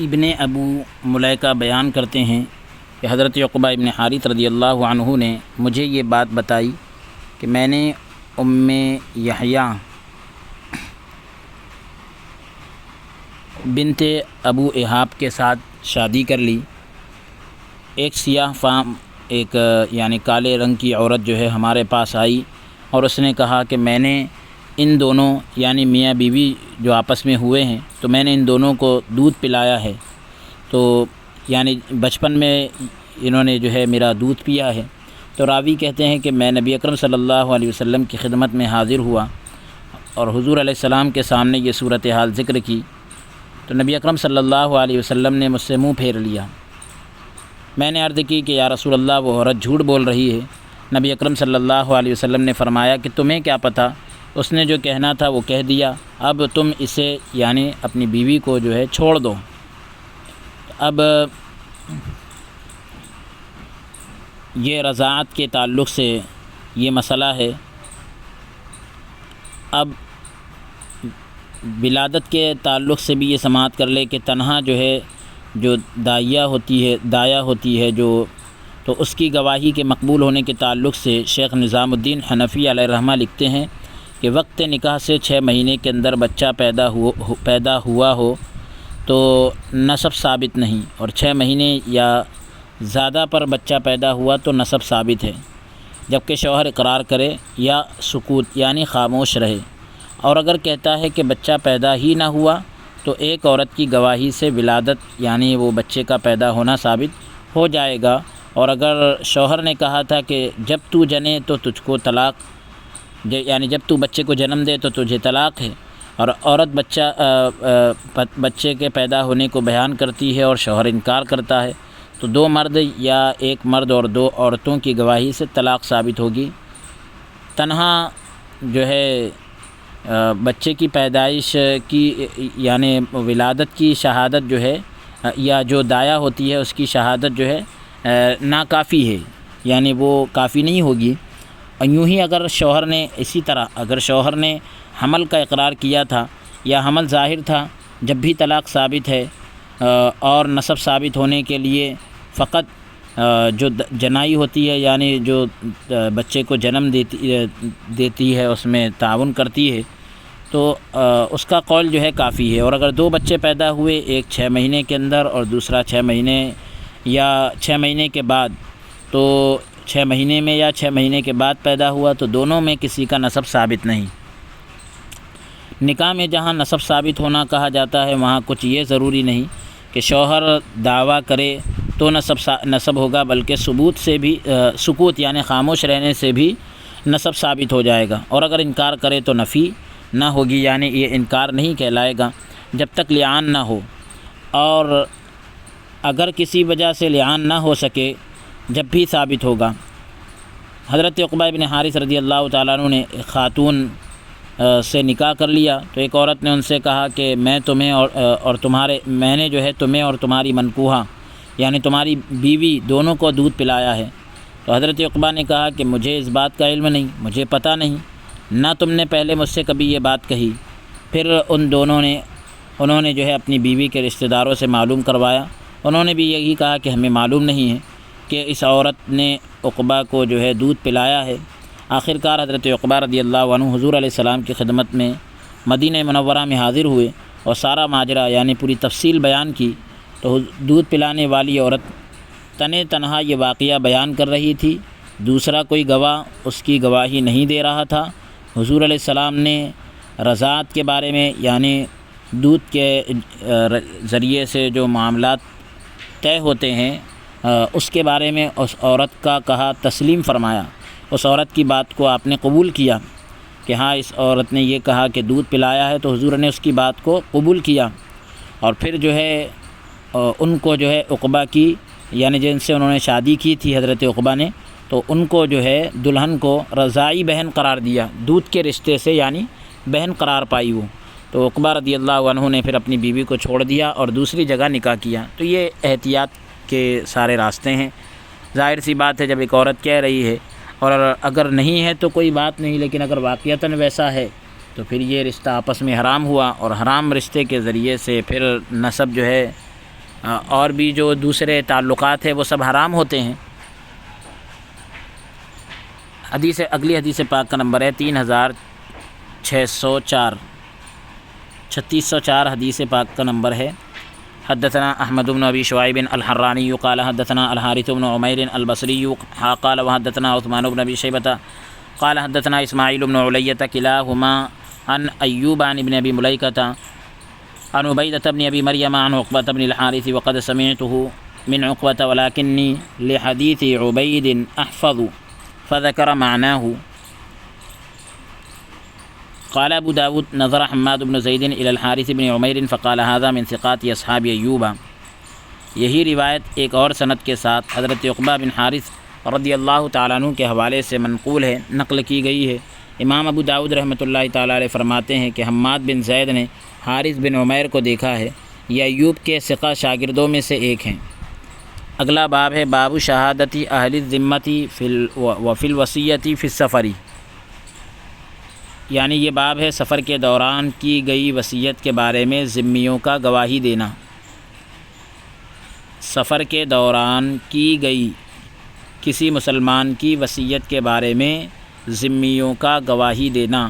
ابن ابو ملیکہ بیان کرتے ہیں کہ حضرت عقبہ ابن حارث رضی اللہ عنہ نے مجھے یہ بات بتائی کہ میں نے ام یحییٰ بنت ابو احاب کے ساتھ شادی کر لی۔ ایک سیاہ فام یعنی کالے رنگ کی عورت جو ہے ہمارے پاس آئی اور اس نے کہا کہ میں نے ان دونوں یعنی میاں بیوی جو آپس میں ہوئے ہیں تو میں نے ان دونوں کو دودھ پلایا ہے، تو یعنی بچپن میں انہوں نے جو ہے میرا دودھ پیا ہے۔ تو راوی کہتے ہیں کہ میں نبی اکرم صلی اللہ علیہ وسلم کی خدمت میں حاضر ہوا اور حضور علیہ السلام کے سامنے یہ صورتحال ذکر کی، تو نبی اکرم صلی اللہ علیہ وسلم نے مجھ سے منہ پھیر لیا۔ میں نے عرض کی کہ یا رسول اللہ وہ عورت جھوٹ بول رہی ہے۔ نبی اکرم صلی اللہ علیہ وسلم نے فرمایا کہ تمہیں کیا پتہ، اس نے جو کہنا تھا وہ کہہ دیا، اب تم اسے یعنی اپنی بیوی کو جو ہے چھوڑ دو۔ اب یہ رضاعت کے تعلق سے یہ مسئلہ ہے۔ اب ولادت کے تعلق سے بھی یہ سماعت کر لے کہ تنہا جو ہے جو دایا ہوتی ہے جو، تو اس کی گواہی کے مقبول ہونے کے تعلق سے شیخ نظام الدین حنفی علیہ رحمہ لکھتے ہیں کہ وقت نکاح سے 6 مہینے کے اندر بچہ پیدا ہوا ہو تو نسب ثابت نہیں، اور 6 مہینے یا زیادہ پر بچہ پیدا ہوا تو نسب ثابت ہے، جبکہ شوہر اقرار کرے یا سکوت یعنی خاموش رہے۔ اور اگر کہتا ہے کہ بچہ پیدا ہی نہ ہوا تو ایک عورت کی گواہی سے ولادت یعنی وہ بچے کا پیدا ہونا ثابت ہو جائے گا۔ اور اگر شوہر نے کہا تھا کہ جب تو جنے تو تجھ کو طلاق، یعنی جب تو بچے کو جنم دے تو تجھے طلاق ہے، اور عورت بچے کے پیدا ہونے کو بیان کرتی ہے اور شوہر انکار کرتا ہے، تو 2 مرد یا 1 مرد اور 2 عورتوں کی گواہی سے طلاق ثابت ہوگی۔ تنہا جو ہے بچے کی پیدائش کی یعنی ولادت کی شہادت جو ہے یا جو دایا ہوتی ہے اس کی شہادت جو ہے ناکافی ہے، یعنی وہ کافی نہیں ہوگی۔ یوں ہی اگر شوہر نے اسی طرح اگر شوہر نے حمل کا اقرار کیا تھا یا حمل ظاہر تھا، جب بھی طلاق ثابت ہے، اور نسب ثابت ہونے کے لیے فقط جو جنائی ہوتی ہے یعنی جو بچے کو جنم دیتی ہے اس میں تعاون کرتی ہے، تو اس کا قول جو ہے کافی ہے۔ اور اگر 2 بچے پیدا ہوئے، ایک 6 مہینے کے اندر اور دوسرا 6 مہینے یا 6 مہینے کے بعد، تو 6 مہینے میں یا 6 مہینے کے بعد پیدا ہوا تو دونوں میں کسی کا نسب ثابت نہیں۔ نکاح میں جہاں نسب ثابت ہونا کہا جاتا ہے وہاں کچھ یہ ضروری نہیں کہ شوہر دعویٰ کرے تو نسب ہوگا، بلکہ سکوت یعنی خاموش رہنے سے بھی نسب ثابت ہو جائے گا، اور اگر انکار کرے تو نفی نہ ہوگی، یعنی یہ انکار نہیں کہلائے گا جب تک لعان نہ ہو، اور اگر کسی وجہ سے لعان نہ ہو سکے جب بھی ثابت ہوگا۔ حضرت عقبہ ابن حارث رضی اللہ تعالیٰ عنہ نے ایک خاتون سے نکاح کر لیا، تو ایک عورت نے ان سے کہا کہ میں نے جو ہے تمہیں اور تمہاری منکوحہ یعنی تمہاری بیوی دونوں کو دودھ پلایا ہے۔ تو حضرت عقبہ نے کہا کہ مجھے اس بات کا علم نہیں، مجھے پتہ نہیں، نہ تم نے پہلے مجھ سے کبھی یہ بات کہی۔ پھر انہوں نے جو ہے اپنی بیوی کے رشتہ داروں سے معلوم کروایا، انہوں نے بھی یہی کہا کہ ہمیں معلوم نہیں ہے کہ اس عورت نے عقبہ کو جو ہے دودھ پلایا ہے۔ آخرکار حضرت عقبہ رضی اللہ عنہ حضور علیہ السلام کی خدمت میں مدینہ منورہ میں حاضر ہوئے اور سارا ماجرا یعنی پوری تفصیل بیان کی، تو دودھ پلانے والی عورت تنہا یہ واقعہ بیان کر رہی تھی، دوسرا کوئی گواہ اس کی گواہی نہیں دے رہا تھا۔ حضور علیہ السلام نے رضاعت کے بارے میں یعنی دودھ کے ذریعے سے جو معاملات طے ہوتے ہیں اس کے بارے میں اس عورت کا کہا، تسلیم فرمایا، اس عورت کی بات کو آپ نے قبول کیا کہ ہاں اس عورت نے یہ کہا کہ دودھ پلایا ہے، تو حضور نے اس کی بات کو قبول کیا، اور پھر جو ہے ان کو جو ہے عقبہ کی یعنی جن سے انہوں نے شادی کی تھی حضرت عقبہ نے، تو ان کو جو ہے دلہن کو رضاعی بہن قرار دیا، دودھ کے رشتے سے یعنی بہن قرار پائی وہ۔ تو عقبہ رضی اللہ عنہ نے پھر اپنی بیوی کو چھوڑ دیا اور دوسری جگہ نکاح کیا۔ تو یہ احتیاط کے سارے راستے ہیں۔ ظاہر سی بات ہے جب ایک عورت کہہ رہی ہے اور اگر نہیں ہے تو کوئی بات نہیں، لیکن اگر واقعتاً ویسا ہے تو پھر یہ رشتہ آپس میں حرام ہوا، اور حرام رشتے کے ذریعے سے پھر نسب جو ہے اور بھی جو دوسرے تعلقات ہیں وہ سب حرام ہوتے ہیں۔ اگلی حدیث پاک کا نمبر ہے 3604، 3604 حدیث پاک کا نمبر ہے۔ حدثنا احمد بن ابی شعیب الحرانی قال حدثنا الحارث بن عمیر البصری قال وحدثنا عثمان بن ابی شیبہ قال حدثنا اسماعیل بن علیۃ کلاہما عن ایوب عن ابن ابی ملیکۃ عن عبیدۃ بن ابی مریم عن عقبۃ بن الحارث وقد سمعته من عقبۃ ولكنی لحدیث عبید احفظ فذكر معناه۔ قال ابو داود نظر حماد بن زید الى الحارث بن عمیر فقال هذا من ثقات اصحاب ایوب۔ یہی روایت ایک اور سند کے ساتھ حضرت عقبہ بن حارث رضی اللہ تعالیٰ عنہ کے حوالے سے منقول ہے، نقل کی گئی ہے۔ امام ابو داود رحمۃ اللہ تعالیٰ علیہ فرماتے ہیں کہ حماد بن زید نے حارث بن عمیر کو دیکھا ہے، یہ ایوب کے ثقہ شاگردوں میں سے ایک ہیں۔ اگلا باب ہے باب شہادتی اہل الذمتی وفی الوصیتی فی السفری، یعنی یہ باب ہے سفر کے دوران کی گئی وصیت کے بارے میں ذمیوں کا گواہی دینا۔ سفر کے دوران کی گئی کسی مسلمان کی وصیت کے بارے میں ذمیوں کا گواہی دینا۔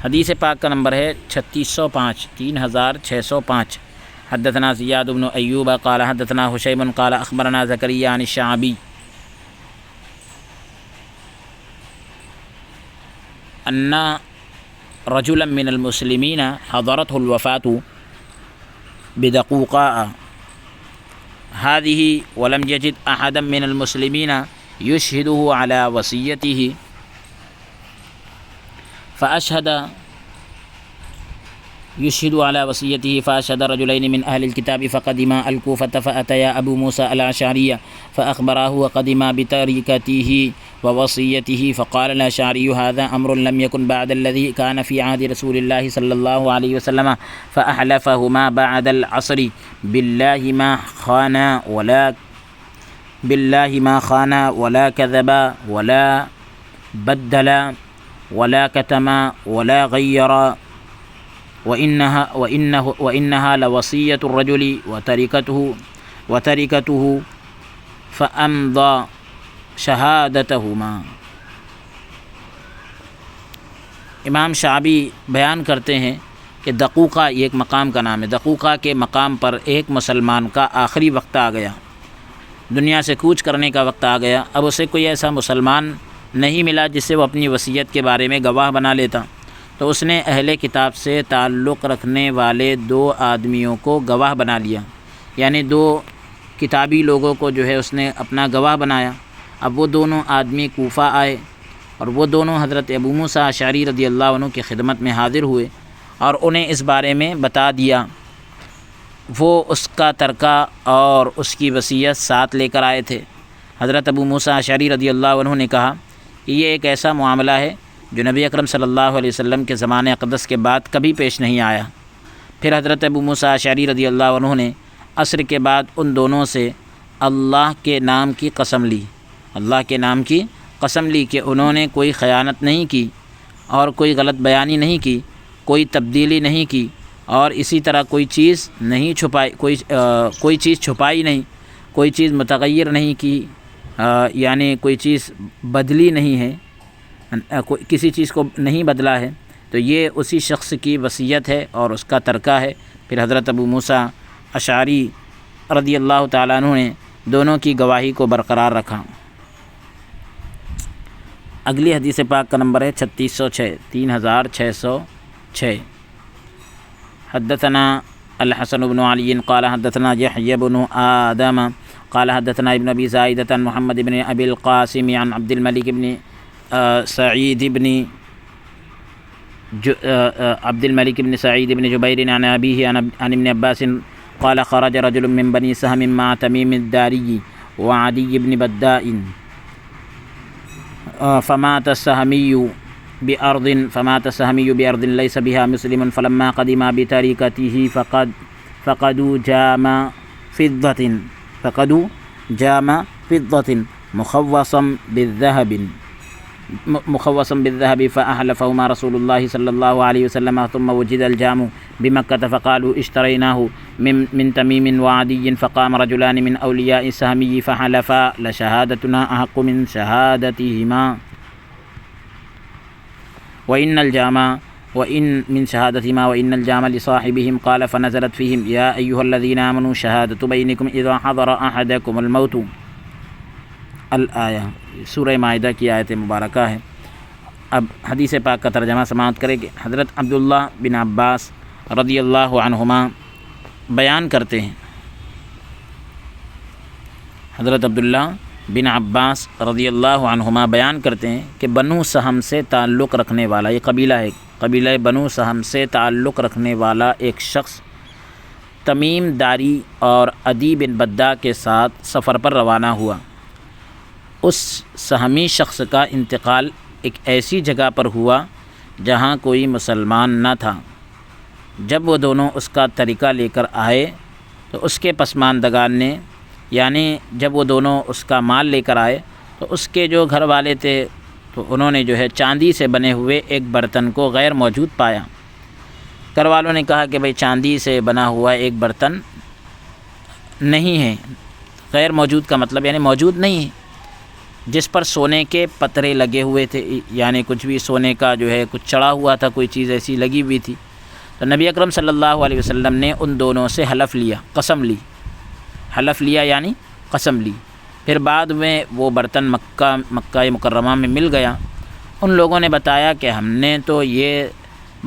حدیث پاک کا نمبر ہے 3605، 3605۔ حدثنا زیاد بن ایوب قال حدثنا حشیم قال اخبرنا زکریا عن الشعبی ان رجلا من المسلمین حضرته الوفاة بدقوقاء هذه ولم يجد احدا من المسلمين يشهده على وصيته فأشهد رجلين من أهل الكتاب فقدما الكوفة فأتيا أبو موسى الأشعري فأخبراه وقدما بتركته ووصيته فقال الأشعري هذا أمر لم يكن بعد الذي كان في عهد رسول الله صلى الله عليه وسلم فأحلفهما بعد العصر بالله ما خانا ولا كذبا ولا بدلا ولا كتما ولا غيرا وإنها لوصية الرجل وتركته فأمضى شهادتهما۔ امام شعبی بیان کرتے ہیں کہ دقوقہ یہ ایک مقام کا نام ہے۔ دقوقہ کے مقام پر ایک مسلمان کا آخری وقت آ گیا، دنیا سے کوچ کرنے کا وقت آ گیا۔ اب اسے کوئی ایسا مسلمان نہیں ملا جس سے وہ اپنی وصیت کے بارے میں گواہ بنا لیتا، تو اس نے اہل کتاب سے تعلق رکھنے والے 2 آدمیوں کو گواہ بنا لیا، یعنی 2 کتابی لوگوں کو جو ہے اس نے اپنا گواہ بنایا۔ اب وہ دونوں آدمی کوفہ آئے اور وہ دونوں حضرت ابو موسیٰ اشعری رضی اللہ عنہ کی خدمت میں حاضر ہوئے اور انہیں اس بارے میں بتا دیا۔ وہ اس کا ترکہ اور اس کی وصیت ساتھ لے کر آئے تھے۔ حضرت ابو موسیٰ اشعری رضی اللہ عنہ نے کہا کہ یہ ایک ایسا معاملہ ہے جو نبی اکرم صلی اللہ علیہ وسلم کے زمانے اقدس کے بعد کبھی پیش نہیں آیا۔ پھر حضرت ابو موسیٰ اشعری رضی اللہ عنہ نے عصر کے بعد ان دونوں سے اللہ کے نام کی قسم لی، اللہ کے نام کی قسم لی کہ انہوں نے کوئی خیانت نہیں کی اور کوئی غلط بیانی نہیں کی، کوئی تبدیلی نہیں کی اور اسی طرح کوئی چیز نہیں چھپائی، کوئی چیز چھپائی نہیں، کوئی چیز متغیر نہیں کی، یعنی کوئی چیز بدلی نہیں ہے، کسی چیز کو نہیں بدلا ہے، تو یہ اسی شخص کی وصیت ہے اور اس کا ترکہ ہے۔ پھر حضرت ابو موسیٰ اشعری رضی اللہ تعالیٰ عنہ نے دونوں کی گواہی کو برقرار رکھا۔ اگلی حدیث پاک کا نمبر ہے 3606، 3606۔ حدثنا الحسن بن علی قال حدثنا یحیی بن آدم قال حدثنا ابن ابی زائدۃ عن محمد بن ابی القاسم عن عبد الملک بن سعید بن سعید بن جبیر عن ابیہ عن ابن عباس قال خرج رجل من بنی سہم مع تمیم الداری وعدی بن بداء فمات السہمی بأرض ليس بها مسلم فلما قدم بتركته فقدوا جام فضة مخوصا بالذهب مخوصا بالذهب فأحلفهما رسول الله صلى الله عليه وسلم ثم وجد الجام بمكة فقالوا اشتريناه من تميم وعدي فقام رجلان من أولياء السهمي فحلفا لشهادتنا أحق من شهادتهما وإن من شهادتهما وإن الجام لصاحبهم قال فنزلت فيهم يا أيها الذين آمنوا شهادة بينكم إذا حضر أحدكم الموت الآیہ سورہ مائدہ کی آیت مبارکہ ہے۔ اب حدیث پاک کا ترجمہ سماعت کریں کہ حضرت عبداللہ بن عباس رضی اللہ عنہما بیان کرتے ہیں، حضرت عبداللہ بن عباس رضی اللہ عنہما بیان کرتے ہیں کہ بنو سہم سے تعلق رکھنے والا، یہ قبیلہ ہے، قبیلہ بنو سہم سے تعلق رکھنے والا ایک شخص تمیم داری اور عدی بن بدہ کے ساتھ سفر پر روانہ ہوا۔ اس سہمی شخص کا انتقال ایک ایسی جگہ پر ہوا جہاں کوئی مسلمان نہ تھا۔ جب وہ دونوں اس کا طریقہ لے کر آئے تو اس کے پسماندگان نے، یعنی جب وہ دونوں اس کا مال لے کر آئے تو اس کے جو گھر والے تھے تو انہوں نے جو ہے چاندی سے بنے ہوئے ایک برتن کو غیر موجود پایا۔ گھر والوں نے کہا کہ بھئی چاندی سے بنا ہوا ایک برتن نہیں ہے، غیر موجود کا مطلب یعنی موجود نہیں ہے، جس پر سونے کے پترے لگے ہوئے تھے، یعنی کچھ بھی سونے کا جو ہے کچھ چڑھا ہوا تھا، کوئی چیز ایسی لگی ہوئی تھی۔ تو نبی اکرم صلی اللہ علیہ وسلم نے ان دونوں سے حلف لیا، قسم لی، حلف لیا یعنی قسم لی۔ پھر بعد میں وہ برتن مکہ مکرمہ میں مل گیا۔ ان لوگوں نے بتایا کہ ہم نے تو یہ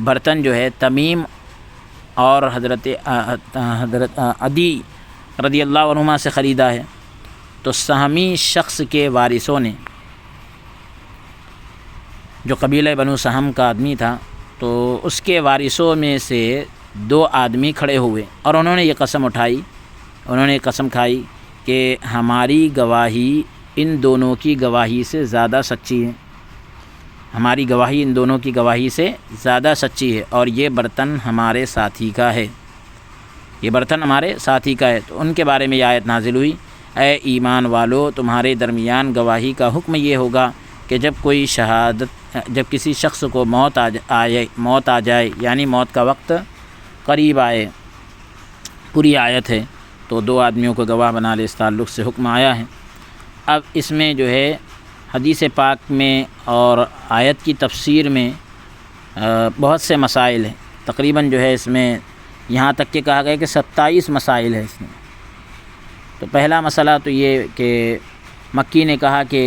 برتن جو ہے تمیم اور حضرت عدی رضی اللہ عنہما سے خریدا ہے۔ تو سہمی شخص کے وارثوں نے، جو قبیلہ بنو سہم کا آدمی تھا، تو اس کے وارثوں میں سے دو آدمی کھڑے ہوئے اور انہوں نے یہ قسم اٹھائی، انہوں نے قسم کھائی کہ ہماری گواہی ان دونوں کی گواہی سے زیادہ سچی ہے، ہماری گواہی ان دونوں کی گواہی سے زیادہ سچی ہے، اور یہ برتن ہمارے ساتھی کا ہے، یہ برتن ہمارے ساتھی کا ہے۔ تو ان کے بارے میں یہ آیت نازل ہوئی، اے ایمان والو، تمہارے درمیان گواہی کا حکم یہ ہوگا کہ جب کسی شخص کو موت آ جائے یعنی موت کا وقت قریب آئے، پوری آیت ہے، تو دو آدمیوں کو گواہ بنا لے، اس تعلق سے حکم آیا ہے۔ اب اس میں جو ہے حدیث پاک میں اور آیت کی تفسیر میں بہت سے مسائل ہیں، تقریباً جو ہے اس میں یہاں تک کہ کہا گیا کہ 27 مسائل ہیں اس میں۔ تو پہلا مسئلہ تو یہ کہ مکی نے کہا کہ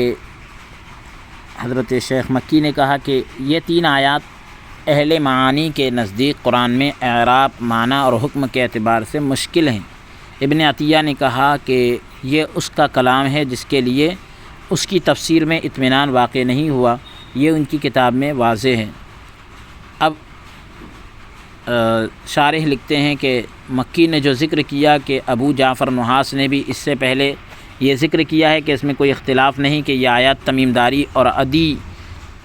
حضرت شیخ مکی نے کہا کہ یہ 3 آیات اہل معانی کے نزدیک قرآن میں اعراب، معنی اور حکم کے اعتبار سے مشکل ہیں۔ ابن عطیہ نے کہا کہ یہ اس کا کلام ہے جس کے لیے اس کی تفسیر میں اطمینان واقع نہیں ہوا، یہ ان کی کتاب میں واضح ہے۔ اب شارح لکھتے ہیں کہ مکی نے جو ذکر کیا کہ ابو جعفر نحاس نے بھی اس سے پہلے یہ ذکر کیا ہے کہ اس میں کوئی اختلاف نہیں کہ یہ آیات تمیم داری اور عدی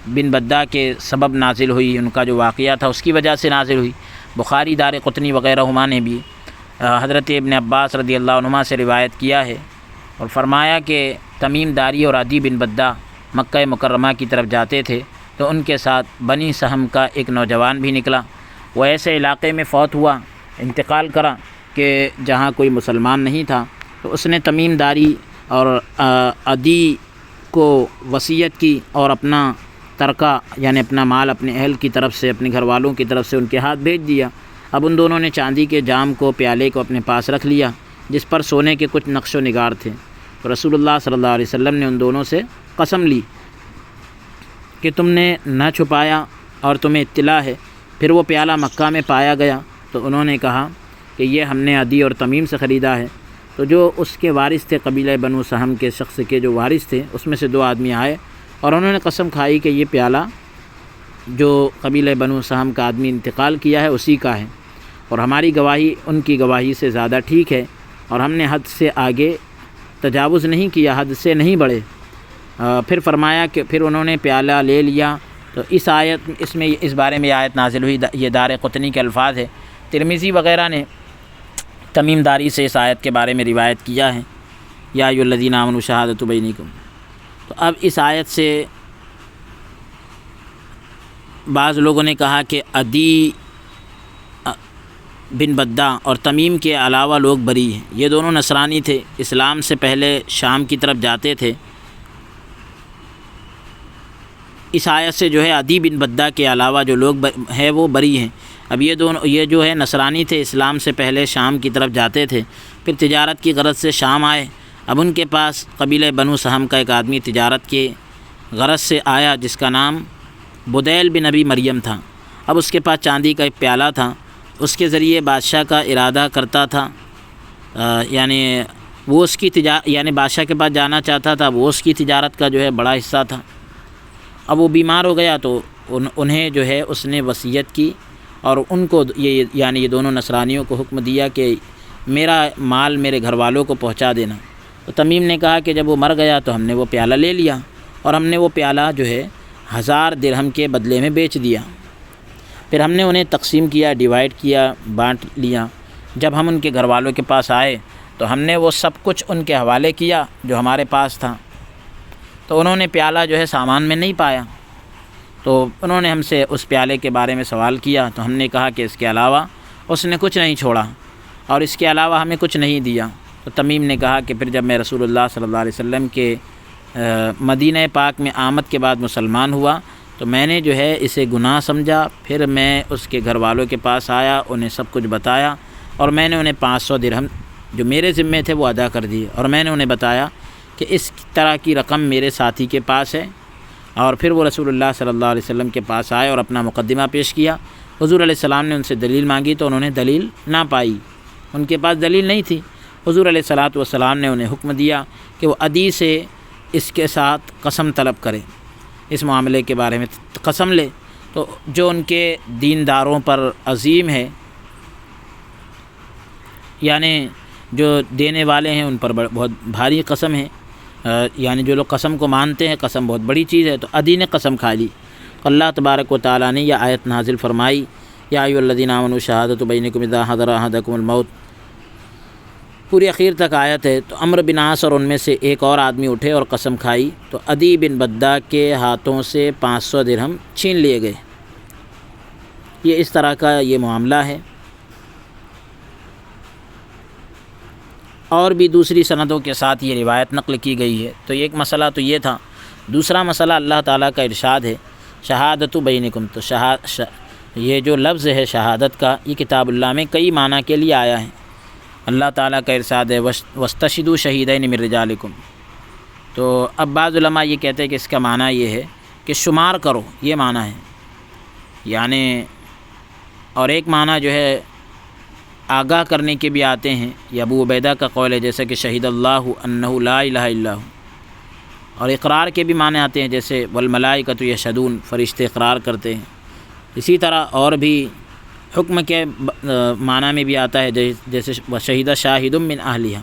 بن بدہ کے سبب نازل ہوئی، ان کا جو واقعہ تھا اس کی وجہ سے نازل ہوئی۔ بخاری، دارقطنی وغیرہ ہما نے بھی حضرت ابن عباس رضی اللہ عنہما سے روایت کیا ہے اور فرمایا کہ تمیم داری اور عدی بن بدہ مکہ مکرمہ کی طرف جاتے تھے تو ان کے ساتھ بنی سہم کا ایک نوجوان بھی نکلا، وہ ایسے علاقے میں فوت ہوا، انتقال کرا کہ جہاں کوئی مسلمان نہیں تھا، تو اس نے تمیم داری اور عدی کو وصیت کی اور اپنا ترکہ یعنی اپنا مال اپنے اہل کی طرف سے، اپنے گھر والوں کی طرف سے ان کے ہاتھ بھیج دیا۔ اب ان دونوں نے چاندی کے جام کو، پیالے کو اپنے پاس رکھ لیا جس پر سونے کے کچھ نقش و نگار تھے۔ تو رسول اللہ صلی اللہ علیہ وسلم نے ان دونوں سے قسم لی کہ تم نے نہ چھپایا اور تمہیں اطلاع ہے۔ پھر وہ پیالہ مکہ میں پایا گیا تو انہوں نے کہا کہ یہ ہم نے عدی اور تمیم سے خریدا ہے۔ تو جو اس کے وارث تھے، قبیلہ بنو سہم کے شخص کے جو وارث تھے، اس میں سے 2 آدمی آئے اور انہوں نے قسم کھائی کہ یہ پیالہ جو قبیلہ بنو سہم کا آدمی انتقال کیا ہے اسی کا ہے، اور ہماری گواہی ان کی گواہی سے زیادہ ٹھیک ہے، اور ہم نے حد سے آگے تجاوز نہیں کیا، حد سے نہیں بڑھے۔ پھر فرمایا کہ پھر انہوں نے پیالہ لے لیا۔ تو اس بارے میں آیت نازل ہوئی، یہ دارقطنی کے الفاظ ہے۔ ترمذی وغیرہ نے تمیم داری سے اس آیت کے بارے میں روایت کیا ہے، یا ایھا الذین آمنوا شہادۃ بینکم۔ تو اب اس آیت سے بعض لوگوں نے کہا کہ عدی بن بدہ اور تمیم کے علاوہ لوگ بری ہیں، یہ دونوں نصرانی تھے، اسلام سے پہلے شام کی طرف جاتے تھے۔ اس آیت سے جو ہے عدی بن بدہ کے علاوہ جو لوگ ہیں وہ بری ہیں۔ اب یہ جو ہے نصرانی تھے، اسلام سے پہلے شام کی طرف جاتے تھے، پھر تجارت کی غرض سے شام آئے۔ اب ان کے پاس قبیلہ بنو سہم کا ایک آدمی تجارت کے غرض سے آیا جس کا نام بدیل بن ابی مریم تھا۔ اب اس کے پاس چاندی کا ایک پیالہ تھا، اس کے ذریعے بادشاہ کا ارادہ کرتا تھا، یعنی وہ اس کی یعنی بادشاہ کے پاس جانا چاہتا تھا، وہ اس کی تجارت کا جو ہے بڑا حصہ تھا۔ اب وہ بیمار ہو گیا تو انہیں جو ہے اس نے وصیت کی اور ان کو یہ دونوں نصرانیوں کو حکم دیا کہ میرا مال میرے گھر والوں کو پہنچا دینا۔ تو تمیم نے کہا کہ جب وہ مر گیا تو ہم نے وہ پیالہ لے لیا اور ہم نے وہ پیالہ جو ہے 1000 درہم کے بدلے میں بیچ دیا۔ پھر ہم نے انہیں تقسیم کیا، ڈیوائیڈ کیا، بانٹ لیا۔ جب ہم ان کے گھر والوں کے پاس آئے تو ہم نے وہ سب کچھ ان کے حوالے کیا جو ہمارے پاس تھا، تو انہوں نے پیالہ جو ہے سامان میں نہیں پایا، تو انہوں نے ہم سے اس پیالے کے بارے میں سوال کیا، تو ہم نے کہا کہ اس کے علاوہ اس نے کچھ نہیں چھوڑا اور اس کے علاوہ ہمیں کچھ نہیں دیا۔ تو تمیم نے کہا کہ پھر جب میں رسول اللہ صلی اللہ علیہ وسلم کے مدینہ پاک میں آمد کے بعد مسلمان ہوا تو میں نے جو ہے اسے گناہ سمجھا، پھر میں اس کے گھر والوں کے پاس آیا، انہیں سب کچھ بتایا اور میں نے انہیں 500 درہم جو میرے ذمے تھے وہ ادا کر دیے، اور میں نے انہیں بتایا کہ اس طرح کی رقم میرے ساتھی کے پاس ہے۔ اور پھر وہ رسول اللہ صلی اللہ علیہ وسلم کے پاس آئے اور اپنا مقدمہ پیش کیا۔ حضور علیہ السلام نے ان سے دلیل مانگی تو انہوں نے دلیل نہ پائی، ان کے پاس دلیل نہیں تھی۔ حضور علیہ السلام نے انہیں حکم دیا کہ وہ عدی سے اس کے ساتھ قسم طلب کرے، اس معاملے کے بارے میں قسم لے۔ تو جو ان کے دینداروں پر عظیم ہے، یعنی جو دینے والے ہیں ان پر بہت بھاری قسم ہے، یعنی جو لوگ قسم کو مانتے ہیں، قسم بہت بڑی چیز ہے، تو عدی نے قسم کھا لی۔ اللہ تبارک و تعالیٰ نے یہ آیت نازل فرمائی، یا ایھا الذین آمنوا شہادۃ بینکم اذا حضر احدکم الموت، پوری اخیر تک آیت ہے۔ تو عمرو بن عاص اور ان میں سے ایک اور آدمی اٹھے اور قسم کھائی تو عدی بن بدہ کے ہاتھوں سے 500 درہم چھین لیے گئے۔ یہ اس طرح کا یہ معاملہ ہے۔ اور بھی دوسری سندوں کے ساتھ یہ روایت نقل کی گئی ہے۔ تو ایک مسئلہ تو یہ تھا۔ دوسرا مسئلہ اللہ تعالیٰ کا ارشاد ہے شہادت بینکم، تو یہ جو لفظ ہے شہادت کا، یہ کتاب اللہ میں کئی معنی کے لیے آیا ہے۔ اللہ تعالیٰ کا ارشاد ہے واستشہدوا شہیدین من رجالکم، تو اب بعض علماء یہ کہتے ہیں کہ اس کا معنی یہ ہے کہ شمار کرو، یہ معنی ہے، یعنی اور ایک معنی جو ہے آگاہ کرنے کے بھی آتے ہیں۔ یہ ابو عبیدہ کا قول ہے، جیسے کہ شہید اللہ انہ لا الہ الا ہو، اور اقرار کے بھی معنی آتے ہیں، جیسے والملائکۃ یشہدون، فرشتے اقرار کرتے ہیں۔ اسی طرح اور بھی حکم کے معنی میں بھی آتا ہے، جیسے وشہید شاہد من اہلہا،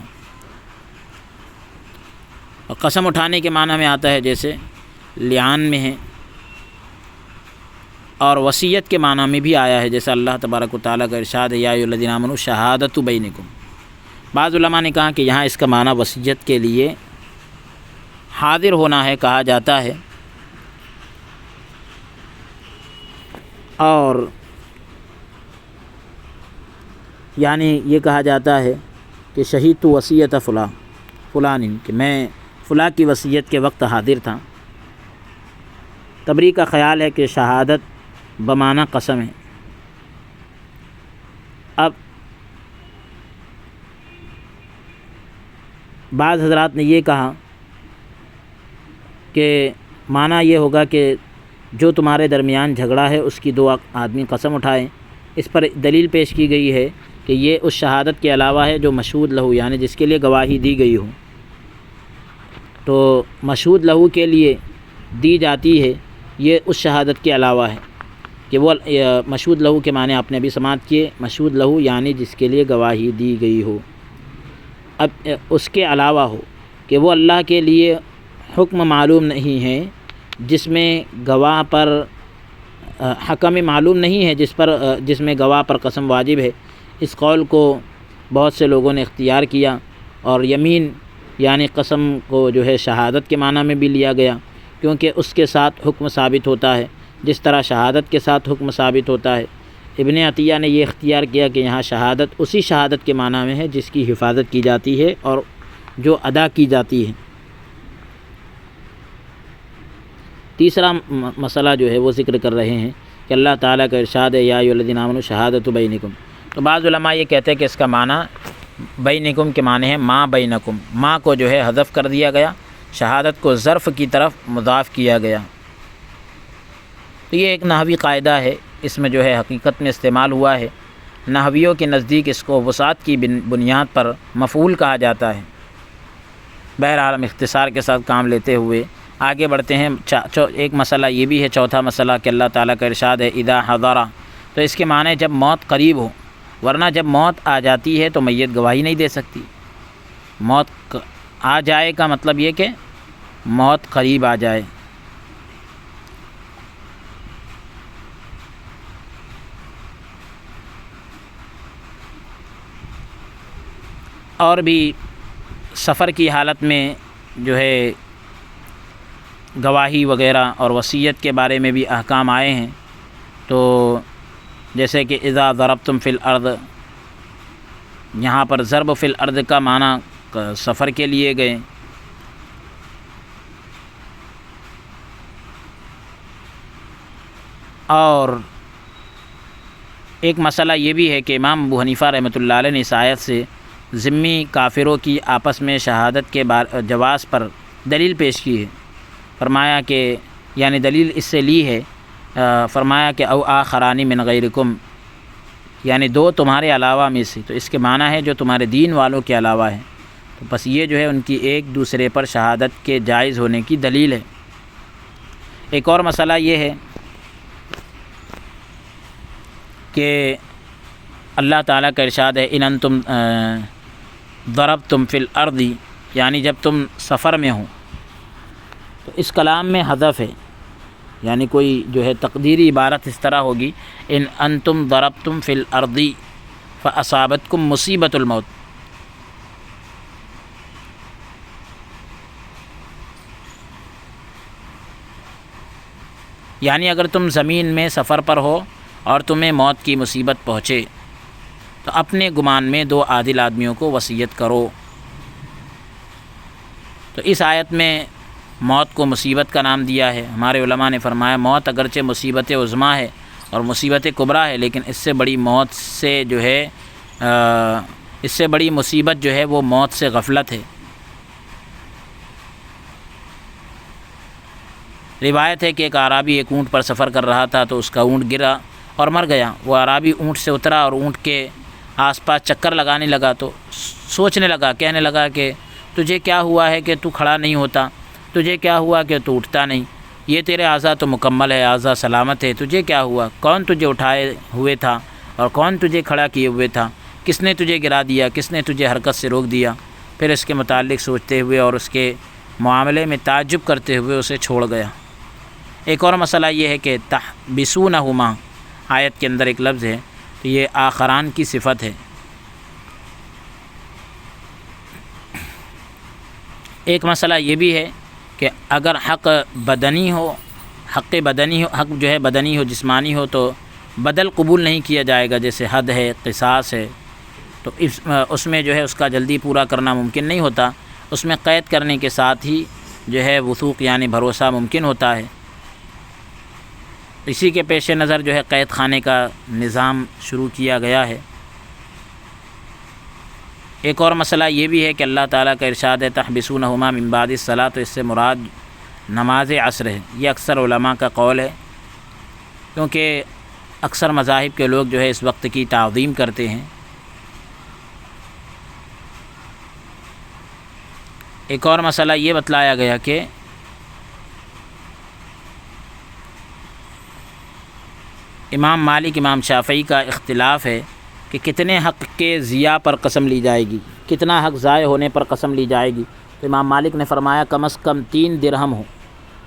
اور قسم اٹھانے کے معنی میں آتا ہے جیسے لعان میں ہے، اور وصیت کے معنی میں بھی آیا ہے، جیسا اللہ تبارک و تعالیٰ کا ارشاد ہے یا ایھا الذین آمنوا شہادۃ بینکم۔ بعض علماء نے کہا کہ یہاں اس کا معنی وصیت کے لیے حاضر ہونا ہے کہا جاتا ہے، اور یعنی یہ کہا جاتا ہے کہ شہید تو وصیت فلان، کہ میں فلاں کی وصیت کے وقت حاضر تھا۔ طبری کا خیال ہے کہ شہادت بمعنی قسم ہے۔ اب بعض حضرات نے یہ کہا کہ معنی یہ ہوگا کہ جو تمہارے درمیان جھگڑا ہے اس کی 2 آدمی قسم اٹھائیں۔ اس پر دلیل پیش کی گئی ہے کہ یہ اس شہادت کے علاوہ ہے جو مشہود لہو، یعنی جس کے لیے گواہی دی گئی ہو، تو مشہود لہو کے لیے دی جاتی ہے، یہ اس شہادت کے علاوہ ہے کہ وہ مشہود لہو کے معنی آپ نے ابھی سماعت کیے، مشہود لہو یعنی جس کے لیے گواہی دی گئی ہو۔ اب اس کے علاوہ ہو کہ وہ اللہ کے لیے حکم معلوم نہیں ہے جس میں گواہ پر حکم معلوم نہیں ہے جس میں گواہ پر قسم واجب ہے۔ اس قول کو بہت سے لوگوں نے اختیار کیا، اور یمین یعنی قسم کو جو ہے شہادت کے معنی میں بھی لیا گیا، کیونکہ اس کے ساتھ حکم ثابت ہوتا ہے، جس طرح شہادت کے ساتھ حکم ثابت ہوتا ہے۔ ابن عطیہ نے یہ اختیار کیا کہ یہاں شہادت اسی شہادت کے معنی میں ہے جس کی حفاظت کی جاتی ہے اور جو ادا کی جاتی ہے۔ تیسرا مسئلہ جو ہے وہ ذکر کر رہے ہیں کہ اللہ تعالیٰ کا ارشاد ہے یا ایھا الذین آمنوا شہادۃ بینکم۔ تو بعض علماء یہ کہتے ہیں کہ اس کا معنی بینکم کے معنی ہے ما بینکم، ما کو جو ہے حذف کر دیا گیا، شہادت کو ظرف کی طرف مضاف کیا گیا۔ تو یہ ایک نحوی قاعدہ ہے، اس میں جو ہے حقیقت میں استعمال ہوا ہے۔ نحویوں کے نزدیک اس کو وسعت کی بنیاد پر مفعول کہا جاتا ہے۔ بہرحال ہم اختصار کے ساتھ کام لیتے ہوئے آگے بڑھتے ہیں۔ ایک مسئلہ یہ بھی ہے، چوتھا مسئلہ کہ اللہ تعالیٰ کا ارشاد ہے اذا حضر، تو اس کے معنی جب موت قریب ہو، ورنہ جب موت آ جاتی ہے تو میت گواہی نہیں دے سکتی۔ موت آ جائے کا مطلب یہ کہ موت قریب آ جائے۔ اور بھی سفر کی حالت میں جو ہے گواہی وغیرہ اور وصیت کے بارے میں بھی احکام آئے ہیں۔ تو جیسے کہ اذا ضربتم فی الارض، یہاں پر ضرب فی الارض کا معنی سفر کے لیے گئے۔ اور ایک مسئلہ یہ بھی ہے کہ امام ابو حنیفہ رحمۃ اللہ علیہ نے اس آیت سے ذمی کافروں کی آپس میں شہادت کے جواز پر دلیل پیش کی ہے۔ فرمایا کہ یعنی دلیل اس سے لی ہے، فرمایا کہ او آخران من غیرکم، یعنی دو تمہارے علاوہ میں سے، تو اس کے معنی ہے جو تمہارے دین والوں کے علاوہ ہے۔ تو بس یہ جو ہے ان کی ایک دوسرے پر شہادت کے جائز ہونے کی دلیل ہے۔ ایک اور مسئلہ یہ ہے کہ اللہ تعالیٰ کا ارشاد ہے ان انتم ضربتم فی الارض، یعنی جب تم سفر میں ہو، تو اس کلام میں حذف ہے، یعنی کوئی جو ہے تقدیری عبارت اس طرح ہوگی ان انتم ضربتم فی الارض فاصابتکم مصیبت الموت۔ یعنی اگر تم زمین میں سفر پر ہو اور تمہیں موت کی مصیبت پہنچے تو اپنے گمان میں دو عادل آدمیوں کو وصیت کرو۔ تو اس آیت میں موت کو مصیبت کا نام دیا ہے۔ ہمارے علماء نے فرمایا موت اگرچہ مصیبت عظمیٰ ہے اور مصیبت کبریٰ ہے، لیکن اس سے بڑی موت سے جو ہے اس سے بڑی مصیبت جو ہے وہ موت سے غفلت ہے۔ روایت ہے کہ ایک اعرابی ایک اونٹ پر سفر کر رہا تھا تو اس کا اونٹ گرا اور مر گیا۔ وہ اعرابی اونٹ سے اترا اور اونٹ کے آس پاس چکر لگانے لگا، تو سوچنے لگا، کہنے لگا کہ تجھے کیا ہوا ہے کہ تو کھڑا نہیں ہوتا، تجھے کیا ہوا کہ تو اٹھتا نہیں، یہ تیرے اعضاء تو مکمل ہے، اعضاء سلامت ہے، تجھے کیا ہوا، کون تجھے اٹھائے ہوئے تھا اور کون تجھے کھڑا کیے ہوئے تھا، کس نے تجھے گرا دیا، کس نے تجھے حرکت سے روک دیا۔ پھر اس کے متعلق سوچتے ہوئے اور اس کے معاملے میں تعجب کرتے ہوئے اسے چھوڑ گیا۔ ایک اور مسئلہ یہ ہے کہ تحبسونہما، آیت کے اندر ایک لفظ ہے، تو یہ آخران کی صفت ہے۔ ایک مسئلہ یہ بھی ہے کہ اگر حق بدنی ہو، حق جو ہے بدنی ہو، جسمانی ہو، تو بدل قبول نہیں کیا جائے گا، جیسے حد ہے، قصاص ہے، تو اس میں جو ہے اس کا جلدی پورا کرنا ممکن نہیں ہوتا، اس میں قید کرنے کے ساتھ ہی جو ہے وثوق یعنی بھروسہ ممکن ہوتا ہے۔ اسی کے پیش نظر جو ہے قید خانے کا نظام شروع کیا گیا ہے۔ ایک اور مسئلہ یہ بھی ہے کہ اللہ تعالیٰ کا ارشاد ہے تحبسونہما من بعد الصلاۃ، تو اس سے مراد نماز عصر ہے۔ یہ اکثر علماء کا قول ہے، کیونکہ اکثر مذاہب کے لوگ جو ہے اس وقت کی تعظیم کرتے ہیں۔ ایک اور مسئلہ یہ بتلایا گیا کہ امام مالک امام شافعی کا اختلاف ہے کہ کتنے حق کے ضیاع پر قسم لی جائے گی، کتنا حق ضائع ہونے پر قسم لی جائے گی۔ تو امام مالک نے فرمایا کم از کم 3 درہم ہو،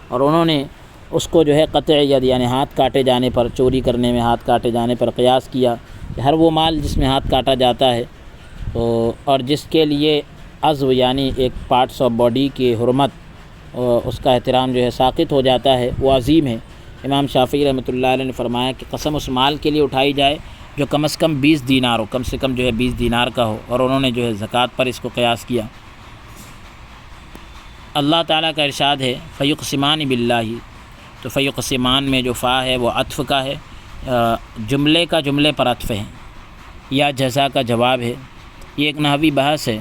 اور انہوں نے اس کو جو ہے قطع ید یعنی ہاتھ کاٹے جانے پر، چوری کرنے میں ہاتھ کاٹے جانے پر قیاس کیا کہ ہر وہ مال جس میں ہاتھ کاٹا جاتا ہے اور جس کے لیے عضو یعنی ایک پارٹس آف باڈی کی حرمت اس کا احترام جو ہے ساقط ہو جاتا ہے، وہ عظیم ہے۔ امام شافعی رحمۃ اللہ علیہ نے فرمایا کہ قسم اس مال کے لیے اٹھائی جائے جو کم از کم 20 دینار ہو، کم سے کم جو ہے 20 دینار کا ہو، اور انہوں نے جو ہے زکوٰۃ پر اس کو قیاس کیا۔ اللہ تعالیٰ کا ارشاد ہے فیقسمان باللہ، تو فیقسمان میں جو فا ہے وہ عطف کا ہے، جملے کا جملے پر عطف ہے یا جزا کا جواب ہے۔ یہ ایک نحوی بحث ہے،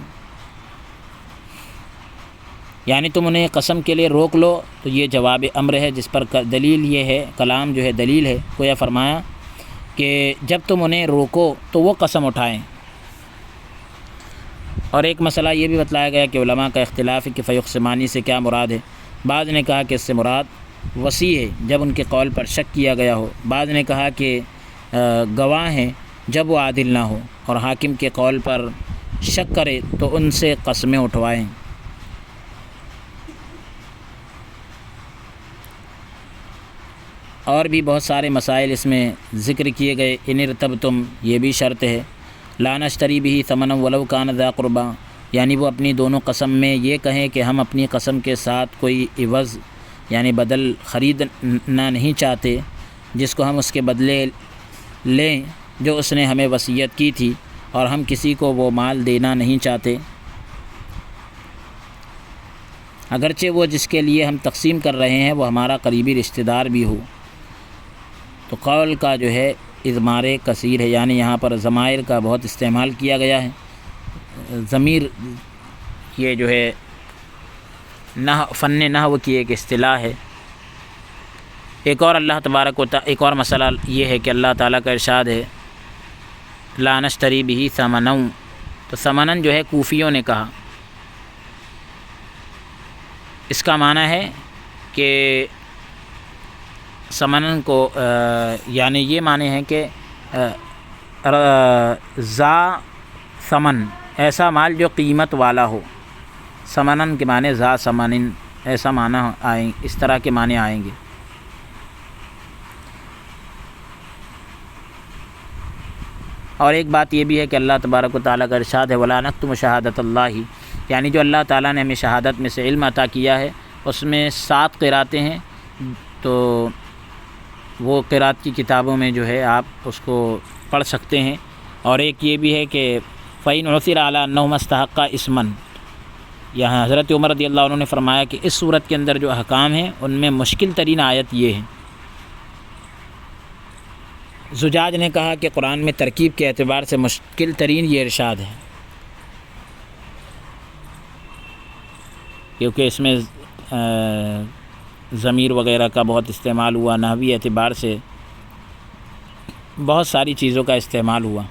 یعنی تم انہیں قسم کے لیے روک لو تو یہ جواب امر ہے، جس پر دلیل یہ ہے، کلام جو ہے دلیل ہے۔ گویا فرمایا کہ جب تم انہیں روکو تو وہ قسم اٹھائیں۔ اور ایک مسئلہ یہ بھی بتلایا گیا کہ علماء کا اختلاف ہے کہ فیقسمانی سے کیا مراد ہے۔ بعض نے کہا کہ اس سے مراد وصی ہے جب ان کے قول پر شک کیا گیا ہو، بعض نے کہا کہ گواہ ہیں جب وہ عادل نہ ہو اور حاکم کے قول پر شک کرے تو ان سے قسمیں اٹھوائیں۔ اور بھی بہت سارے مسائل اس میں ذکر کیے گئے۔ ان ارتبتم، یہ بھی شرط ہے، لا نشتری بھی ثمنا ولو کان ذا قربا، یعنی وہ اپنی دونوں قسم میں یہ کہیں کہ ہم اپنی قسم کے ساتھ کوئی عوض یعنی بدل خریدنا نہیں چاہتے، جس کو ہم اس کے بدلے لیں جو اس نے ہمیں وصیت کی تھی، اور ہم کسی کو وہ مال دینا نہیں چاہتے، اگرچہ وہ جس کے لیے ہم تقسیم کر رہے ہیں وہ ہمارا قریبی رشتہ دار بھی ہو۔ تو قول کا جو ہے اضمار کثیر ہے، یعنی یہاں پر ضمائر کا بہت استعمال کیا گیا ہے۔ ضمیر یہ جو ہے فن نحو کی ایک اصطلاح ہے۔ ایک اور اللہ تبارک و تعالی ایک اور مسئلہ یہ ہے کہ اللہ تعالیٰ کا ارشاد ہے لا نشتری بھی ثمنا، تو ثمنن جو ہے کوفیوں نے کہا، اس کا معنی ہے کہ ثمنن کو یعنی یہ معنی ہے کہ ذا ثمن، ایسا مال جو قیمت والا ہو۔ ثمنن کے معنی ذا ثمن، ایسا معنی آئیں، اس طرح کے معنی آئیں گے۔ اور ایک بات یہ بھی ہے کہ اللہ تبارک و تعالیٰ کا ارشاد ہے وَلَا نَكْتُمُ شَهَادَةَ اللَّهِ، یعنی جو اللہ تعالیٰ نے ہمیں شہادت میں سے علم عطا کیا ہے اس میں 7 قراتیں ہیں، تو وہ قرات کی کتابوں میں جو ہے آپ اس کو پڑھ سکتے ہیں۔ اور ایک یہ بھی ہے کہ فَإِنْ عُثِرَ عَلَىٰ أَنَّهُمَا اسْتَحَقَّا اسْمًا، یہاں حضرت عمر رضی اللہ عنہ نے فرمایا کہ اس صورت کے اندر جو احکام ہیں ان میں مشکل ترین آیت یہ ہے۔ زجاج نے کہا کہ قرآن میں ترکیب کے اعتبار سے مشکل ترین یہ ارشاد ہے، کیونکہ اس میں ضمیر وغیرہ کا بہت استعمال ہوا، نحوی اعتبار سے بہت ساری چیزوں کا استعمال ہوا۔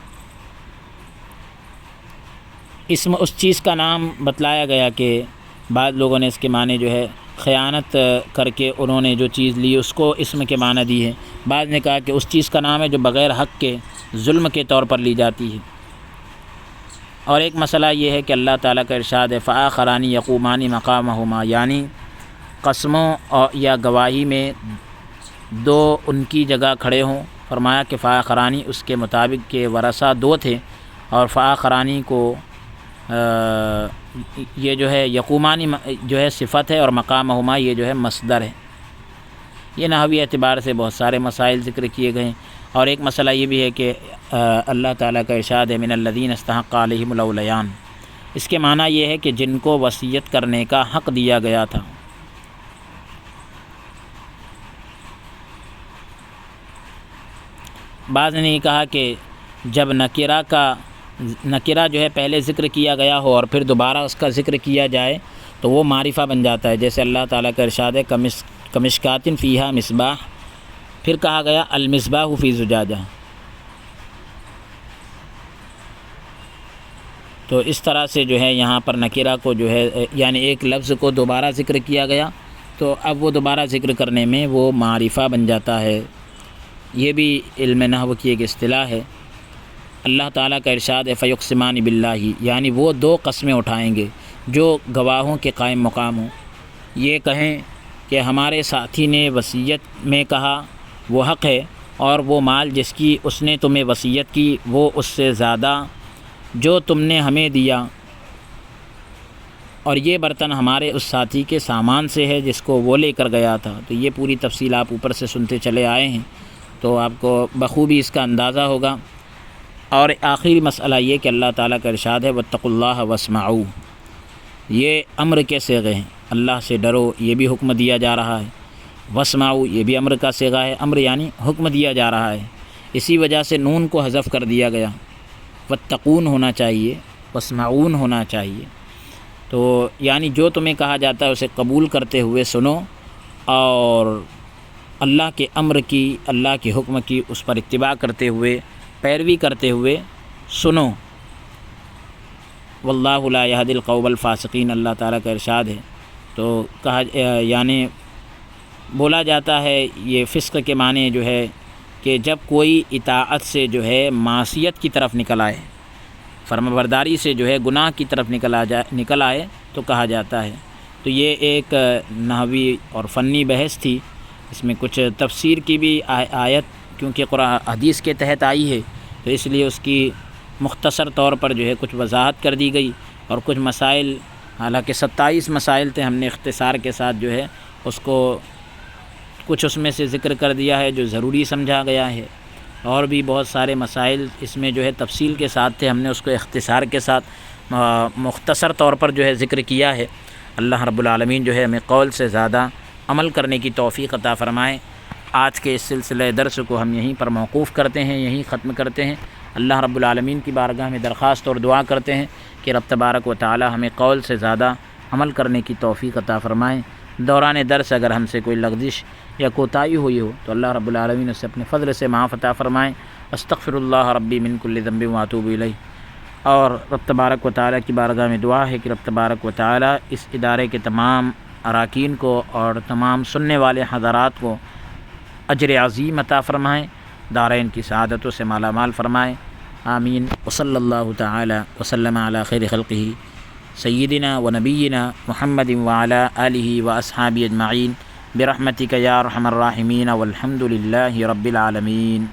اس چیز کا نام بتلایا گیا کہ بعض لوگوں نے اس کے معنی جو ہے خیانت کر کے انہوں نے جو چیز لی اس کو اسم کے معنی دی ہے، بعض نے کہا کہ اس چیز کا نام ہے جو بغیر حق کے ظلم کے طور پر لی جاتی ہے۔ اور ایک مسئلہ یہ ہے کہ اللہ تعالیٰ کا ارشاد ہے فآخران یقومان مقامہما، یعنی قسموں یا گواہی میں 2 ان کی جگہ کھڑے ہوں۔ فرمایا کہ فآخرانی اس کے مطابق کہ ورثہ 2 تھے، اور فآخرانی کو یہ جو ہے یقومانی جو ہے صفت ہے، اور مقامہما یہ جو ہے مصدر ہے۔ یہ نحوی اعتبار سے بہت سارے مسائل ذکر کیے گئے ہیں۔ اور ایک مسئلہ یہ بھی ہے کہ اللہ تعالیٰ کا ارشاد ہے من الذین استحق علیہم الاولیان، اس کے معنی یہ ہے کہ جن کو وصیت کرنے کا حق دیا گیا تھا۔ بعض نے یہ کہا کہ جب نکرہ جو ہے پہلے ذکر کیا گیا ہو اور پھر دوبارہ اس کا ذکر کیا جائے تو وہ معرفہ بن جاتا ہے، جیسے اللہ تعالیٰ کا ارشاد ہے کمشکات فیہا مصباح، پھر کہا گیا المصباح فی زجاجہ۔ تو اس طرح سے جو ہے یہاں پر نکرہ کو جو ہے یعنی ایک لفظ کو دوبارہ ذکر کیا گیا تو اب وہ دوبارہ ذکر کرنے میں وہ معرفہ بن جاتا ہے۔ یہ بھی علم نحو کی ایک اصطلاح ہے۔ اللہ تعالیٰ کا ارشاد ہے فیقسمان باللہ، یعنی وہ 2 قسمیں اٹھائیں گے جو گواہوں کے قائم مقام ہوں، یہ کہیں کہ ہمارے ساتھی نے وصیت میں کہا وہ حق ہے، اور وہ مال جس کی اس نے تمہیں وصیت کی وہ اس سے زیادہ جو تم نے ہمیں دیا، اور یہ برتن ہمارے اس ساتھی کے سامان سے ہے جس کو وہ لے کر گیا تھا۔ تو یہ پوری تفصیل آپ اوپر سے سنتے چلے آئے ہیں، تو آپ کو بخوبی اس کا اندازہ ہوگا۔ اور آخری مسئلہ یہ کہ اللہ تعالیٰ کا ارشاد ہے واتقوا اللہ واسمعوا، یہ امر کے صیغے ہیں، اللہ سے ڈرو یہ بھی حکم دیا جا رہا ہے، واسمعوا یہ بھی امر کا صیغہ ہے، امر یعنی حکم دیا جا رہا ہے، اسی وجہ سے نون کو حذف کر دیا گیا، واتقون ہونا چاہیے، واسمعون ہونا چاہیے۔ تو یعنی جو تمہیں کہا جاتا ہے اسے قبول کرتے ہوئے سنو، اور اللہ کے امر کی، اللہ کے حکم کی اس پر اتباع کرتے ہوئے، پیروی کرتے ہوئے سنو۔ واللہ لا یہدی القوم الفاسقین، اللہ تعالیٰ کا ارشاد ہے۔ تو کہا یعنی بولا جاتا ہے یہ فسق کے معنی جو ہے کہ جب کوئی اطاعت سے جو ہے معصیت کی طرف نکل آئے، فرمانبرداری سے جو ہے گناہ کی طرف نکل آئے تو کہا جاتا ہے۔ تو یہ ایک نحوی اور فنی بحث تھی، اس میں کچھ تفسیر کی بھی آیت کیونکہ قرآن حدیث کے تحت آئی ہے تو اس لیے اس کی مختصر طور پر جو ہے کچھ وضاحت کر دی گئی، اور کچھ مسائل، حالانکہ 27 مسائل تھے، ہم نے اختصار کے ساتھ جو ہے اس کو کچھ اس میں سے ذکر کر دیا ہے جو ضروری سمجھا گیا ہے، اور بھی بہت سارے مسائل اس میں جو ہے تفصیل کے ساتھ تھے، ہم نے اس کو اختصار کے ساتھ مختصر طور پر جو ہے ذکر کیا ہے۔ اللہ رب العالمین جو ہے ہمیں قول سے زیادہ عمل کرنے کی توفیق عطا فرمائے۔ آج کے اس سلسلہ درس کو ہم یہیں پر موقوف کرتے ہیں، یہیں ختم کرتے ہیں۔ اللہ رب العالمین کی بارگاہ میں درخواست اور دعا کرتے ہیں کہ رب تبارک و تعالی ہمیں قول سے زیادہ عمل کرنے کی توفیق عطا فرمائیں۔ دوران درس اگر ہم سے کوئی لغزش یا کوتاہی ہوئی ہو تو اللہ رب العالمین اسے اپنے فضل سے معاف عطا فرمائیں۔ استغفر اللہ ربی من کل ذنب واتوب الیہ۔ اور رب تبارک و تعالی کی بارگاہ میں دعا ہے کہ رب تبارک و تعالی اس ادارے کے تمام اراکین کو اور تمام سننے والے حضرات کو اجر عظیم عطا فرمائیں، دارین کی سعادتوں سے مالا مال فرمائیں، آمین۔ وصلی اللہ تعالی وسلم علی خیر خلقہ سیدنا و نبینا محمد وعلی آلہ و اصحابہ اجمعین برحمتک یا ارحم الراحمین والحمد للہ رب العالمین۔